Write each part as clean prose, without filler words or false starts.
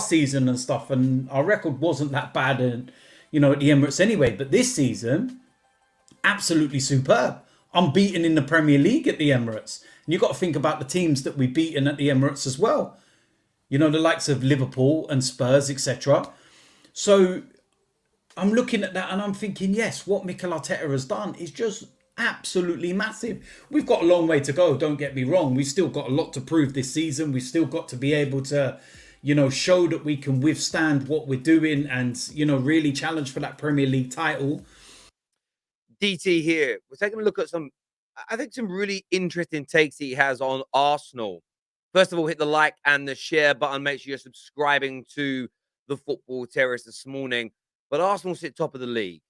last season and stuff, and our record wasn't that bad, and at the Emirates anyway. But this season, absolutely superb, unbeaten in the Premier League at the Emirates. And you've got to think about the teams that we've beaten at the Emirates as well. The likes of Liverpool and Spurs, etc. So I'm looking at that and I'm thinking, yes, what Mikel Arteta has done is just absolutely massive. We've got a long way to go, don't get me wrong. We've still got a lot to prove this season. We've still got to be able to, show that we can withstand what we're doing and, really challenge for that Premier League title. DT here. We're taking a look at some really interesting takes he has on Arsenal. First of all, hit the like and the share button. Make sure you're subscribing to the Football Terrace this morning. But Arsenal sit top of the league.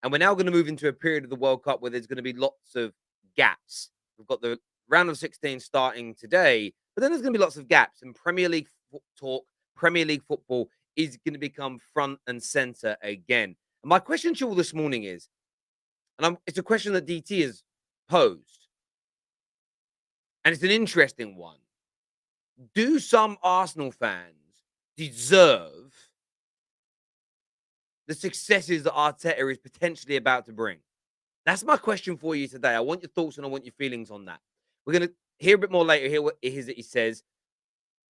And we're now going to move into a period of the World Cup where there's going to be lots of gaps. We've got the round of 16 starting today, but then there's going to be lots of gaps. And Premier League Premier League football is going to become front and center again. And my question to you all this morning is, it's a question that DT has posed, and it's an interesting one. Do some Arsenal fans deserve the successes that Arteta is potentially about to bring? That's my question for you today. I want your thoughts and I want your feelings on that. We're going to hear a bit more later, hear what it is that he says.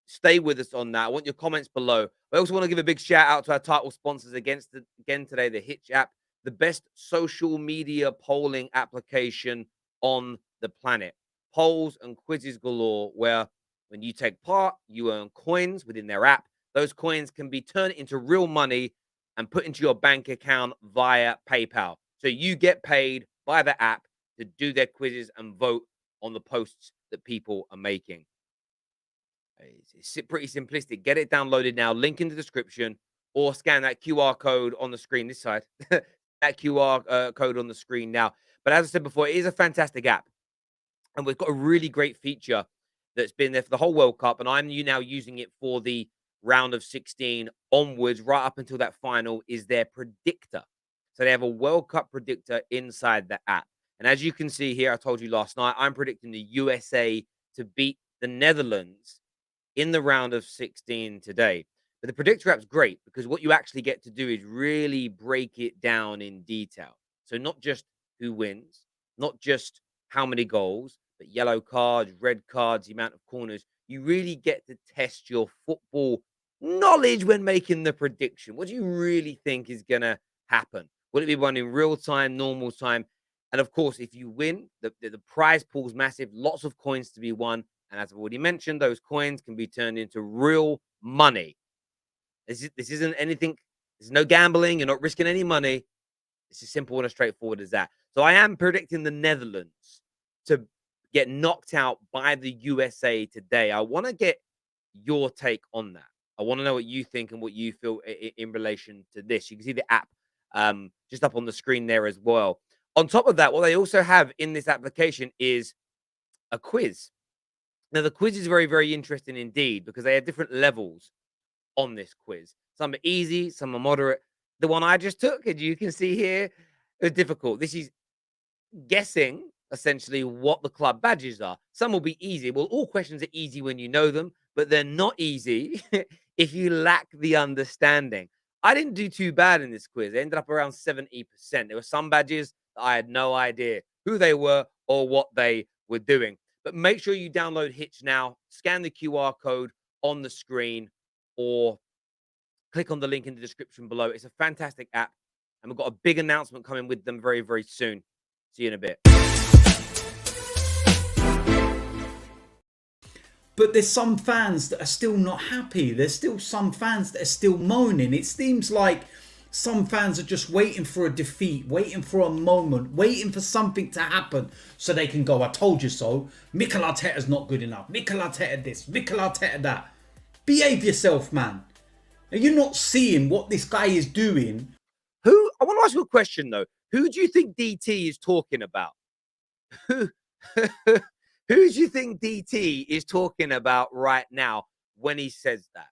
Stay with us on that. I want your comments below. I also want to give a big shout out to our title sponsors again today, the HICH App, the best social media polling application on the planet. Polls and quizzes galore, where when you take part, you earn coins within their app. Those coins can be turned into real money and put into your bank account via PayPal. So you get paid by the app to do their quizzes and vote on the posts that people are making. It's pretty simplistic. Get it downloaded now. Link in the description, or scan that QR code on the screen this side. That QR code on the screen now. But as I said before, it is a fantastic app. And we've got a really great feature that's been there for the whole World Cup. And I'm now using it for the round of 16 onwards, right up until that final, is their predictor. So they have a World Cup predictor inside the app. And as you can see here, I told you last night, I'm predicting the USA to beat the Netherlands in the round of 16 today. But the predictor app's great because what you actually get to do is really break it down in detail. So not just who wins, not just how many goals, but yellow cards, red cards, the amount of corners. You really get to test your football knowledge when making the prediction. What do you really think is going to happen? Will it be one in real time, normal time? And of course, if you win, the prize pool's massive, lots of coins to be won. And as I've already mentioned, those coins can be turned into real money. This isn't anything. There's no gambling. You're not risking any money. It's as simple and as straightforward as that. So I am predicting the Netherlands to get knocked out by the USA today. I want to get your take on that. I want to know what you think and what you feel in relation to this. You can see the app just up on the screen there as well. On top of that, what they also have in this application is a quiz. Now, the quiz is very, very interesting indeed because they have different levels on this quiz. Some are easy, some are moderate. The one I just took, as you can see here, is difficult. This is guessing essentially what the club badges are. Some will be easy. Well, all questions are easy when you know them, but they're not easy if you lack the understanding. I didn't do too bad in this quiz. I ended up around 70%. There were some badges that I had no idea who they were or what they were doing. But make sure you download HICH now, scan the QR code on the screen, or click on the link in the description below. It's a fantastic app, and we've got a big announcement coming with them very, very soon. See you in a bit. But there's some fans that are still not happy. There's still some fans that are still moaning. It seems like some fans are just waiting for a defeat, waiting for a moment, waiting for something to happen so they can go, I told you so. Mikel Arteta's not good enough. Mikel Arteta this, Mikel Arteta that. Behave yourself, man. Are you not seeing what this guy is doing? I want to ask you a question, though. Who do you think DT is talking about? Who do you think DT is talking about right now when he says that?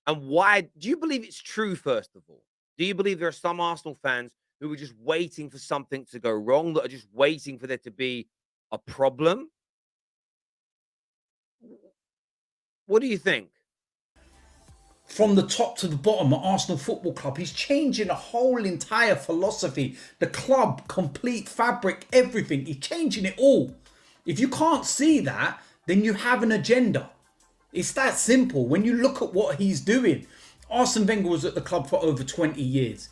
And why? Do you believe it's true, first of all? Do you believe there are some Arsenal fans who are just waiting for something to go wrong, that are just waiting for there to be a problem? What do you think? from the top to the bottom at Arsenal Football Club. He's changing a whole entire philosophy, the club, complete fabric, everything. He's changing it all. If you can't see that, then you have an agenda. It's that simple. When you look at what he's doing, Arsene Wenger was at the club for over 20 years.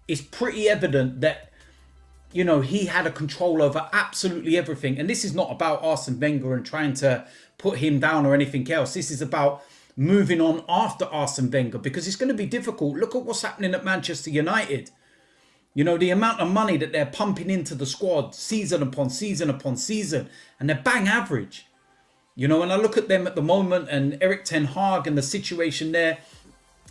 It's pretty evident that, you know, he had a control over absolutely everything. And this is not about Arsene Wenger and trying to put him down or anything else. This is about moving on after Arsene Wenger, because it's going to be difficult. Look at what's happening at Manchester United. You know, the amount of money that they're pumping into the squad season upon season upon season, and they're bang average. You know, and I look at them at the moment and Eric Ten Hag and the situation there.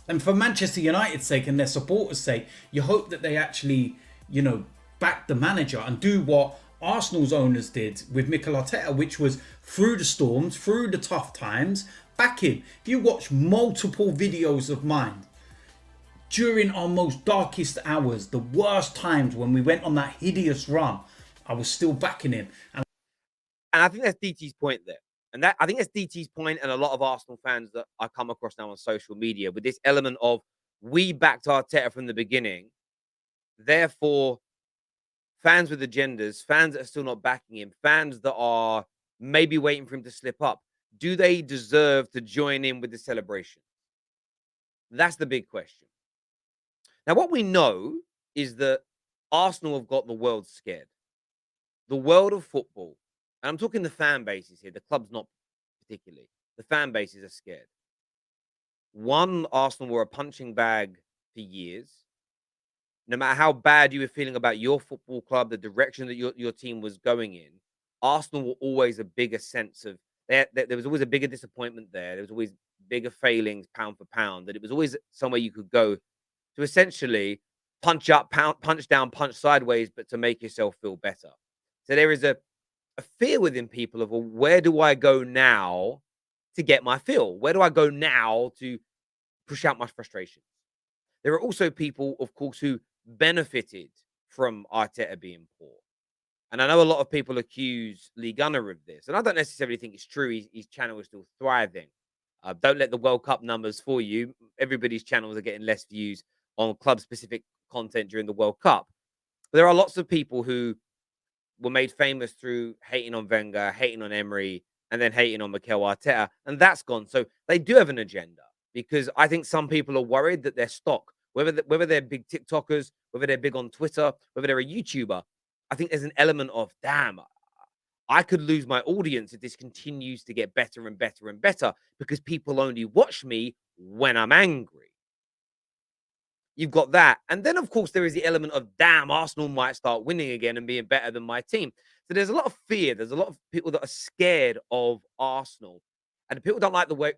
And for Manchester United's sake and their supporters' sake, you hope that they actually, you know, back the manager and do what Arsenal's owners did with Mikel Arteta, which was through the storms, through the tough times, back him. If you watch multiple videos of mine, during our most darkest hours, the worst times when we went on that hideous run, I was still backing him. And I think that's DT's point there. And that, I think that's DT's point, and a lot of Arsenal fans that I come across now on social media, with this element of, we backed Arteta from the beginning. Therefore, fans with agendas, fans that are still not backing him, fans that are maybe waiting for him to slip up, do they deserve to join in with the celebration? That's the big question. Now, what we know is that Arsenal have got the world scared. The world of football, and I'm talking the fan bases here, the club's not particularly. The fan bases are scared. One, Arsenal were a punching bag for years. No matter how bad you were feeling about your football club, the direction that your team was going in, Arsenal were always a bigger sense of, there was always a bigger disappointment there. There was always bigger failings, pound for pound, that it was always somewhere you could go to essentially punch up, punch down, punch sideways, but to make yourself feel better. So there is a fear within people of, well, where do I go now to get my fill? Where do I go now to push out my frustrations? There are also people, of course, who benefited from Arteta being poor. And I know a lot of people accuse Lee Gunner of this, and I don't necessarily think it's true. His channel is still thriving. Don't let the World Cup numbers fool you. Everybody's channels are getting less views on club-specific content during the World Cup. But there are lots of people who were made famous through hating on Wenger, hating on Emery, and then hating on Mikel Arteta, and that's gone. So they do have an agenda, because I think some people are worried that their stock, whether they're big TikTokers, whether they're big on Twitter, whether they're a YouTuber, I think there's an element of, damn, I could lose my audience if this continues to get better and better and better, because people only watch me when I'm angry. You've got that. And then, of course, there is the element of, damn, Arsenal might start winning again and being better than my team. So there's a lot of fear. There's a lot of people that are scared of Arsenal. And people don't like the way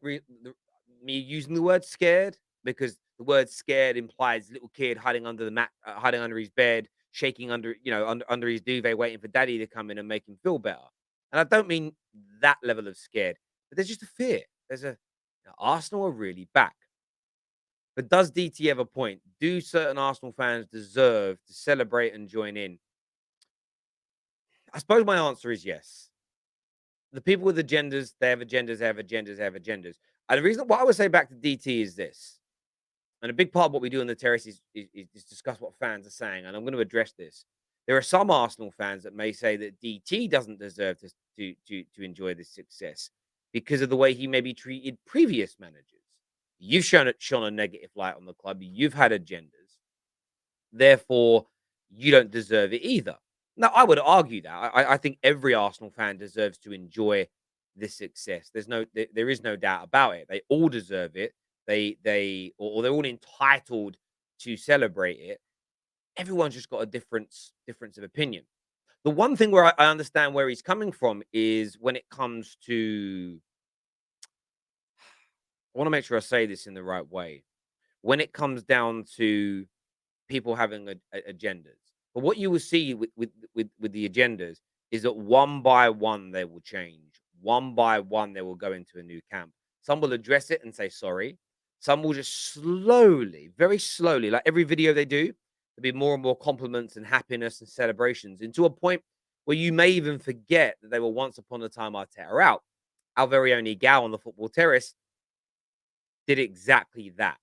me using the word scared, because the word scared implies little kid hiding under the mat, hiding under his bed, shaking under, under his duvet, waiting for daddy to come in and make him feel better. And I don't mean that level of scared, but there's just a fear. Arsenal are really back. But does DT have a point? Do certain Arsenal fans deserve to celebrate and join in? I suppose my answer is yes. The people with agendas, they have agendas, they have agendas, they have agendas. And the reason, what I would say back to DT is this, and a big part of what we do on the Terrace is discuss what fans are saying, and I'm going to address this. There are some Arsenal fans that may say that DT doesn't deserve to enjoy this success because of the way he maybe treated previous managers. You've shone a negative light on the club. You've had agendas. Therefore, you don't deserve it either. Now, I would argue that. I think every Arsenal fan deserves to enjoy this success. There is no doubt about it. They all deserve it. They're all entitled to celebrate it. Everyone's just got a difference of opinion. The one thing where I understand where he's coming from is when it comes to, I want to make sure I say this in the right way. When it comes down to people having agendas, but what you will see with the agendas is that one by one they will change. One by one they will go into a new camp. Some will address it and say sorry. Some will just slowly, very slowly, like every video they do, there'll be more and more compliments and happiness and celebrations, into a point where you may even forget that they were once upon a time Arteta out. Our very own Egal on the Football Terrace did exactly that.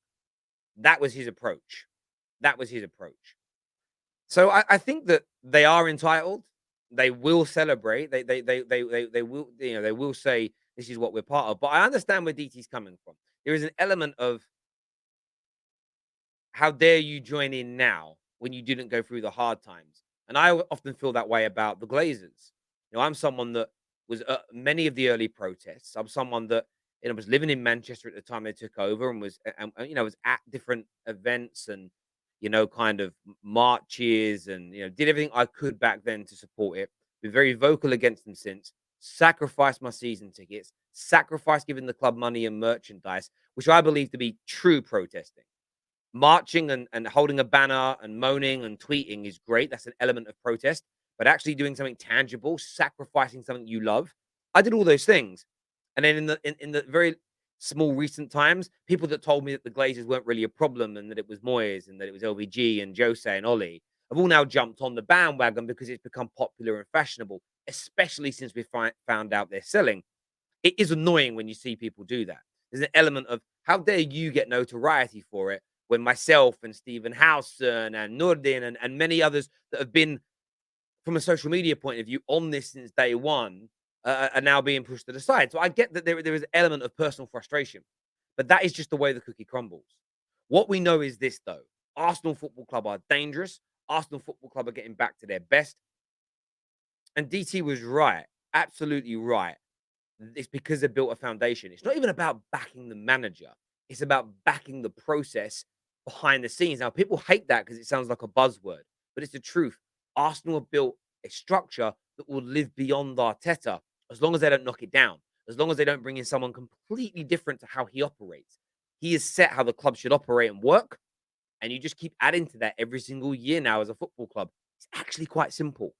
That was his approach. That was his approach. So I think that they are entitled. They will celebrate. They will, you know, they will say this is what we're part of. But I understand where DT's coming from. There is an element of how dare you join in now when you didn't go through the hard times? And I often feel that way about the Glazers. You know, I'm someone that was at many of the early protests. I'm someone that, you know, was living in Manchester at the time they took over and was, you know, was at different events and, you know, kind of marches and, you know, did everything I could back then to support it. Been very vocal against them since. Sacrificed my season tickets, sacrificed giving the club money and merchandise, which I believe to be true protesting. Marching and holding a banner and moaning and tweeting is great. That's an element of protest. But actually doing something tangible, sacrificing something you love, I did all those things. And then in the very small recent times, people that told me that the Glazers weren't really a problem and that it was Moyes and that it was LVG and Jose and Ollie have all now jumped on the bandwagon because it's become popular and fashionable, especially since we found out they're selling. It is annoying when you see people do that. There's an element of how dare you get notoriety for it when myself and Stephen Howson and Nordin and many others that have been, from a social media point of view, on this since day one, are now being pushed to the side. So I get that there is an element of personal frustration, but that is just the way the cookie crumbles. What we know is this, though: Arsenal Football Club are dangerous. Arsenal Football Club are getting back to their best. And DT was right, absolutely right. It's because they built a foundation. It's not even about backing the manager. It's about backing the process behind the scenes. Now, people hate that because it sounds like a buzzword, but it's the truth. Arsenal have built a structure that will live beyond Arteta as long as they don't knock it down, as long as they don't bring in someone completely different to how he operates. He has set how the club should operate and work, and you just keep adding to that every single year now as a football club. It's actually quite simple.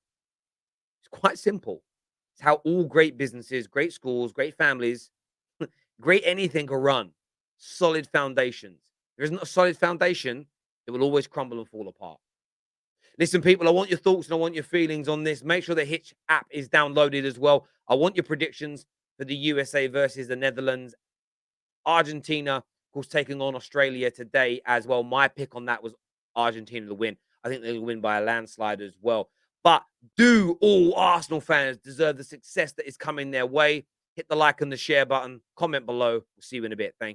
It's quite simple. It's how all great businesses, great schools, great families, great anything are run. Solid foundations. If there isn't a solid foundation, it will always crumble and fall apart. Listen, people, I want your thoughts and I want your feelings on this. Make sure the HICH app is downloaded as well. I want your predictions for the USA versus the Netherlands. Argentina, of course, taking on Australia today as well. My pick on that was Argentina to win. I think they'll win by a landslide as well. But do all Arsenal fans deserve the success that is coming their way? Hit the like and the share button. Comment below. We'll see you in a bit. Thank you.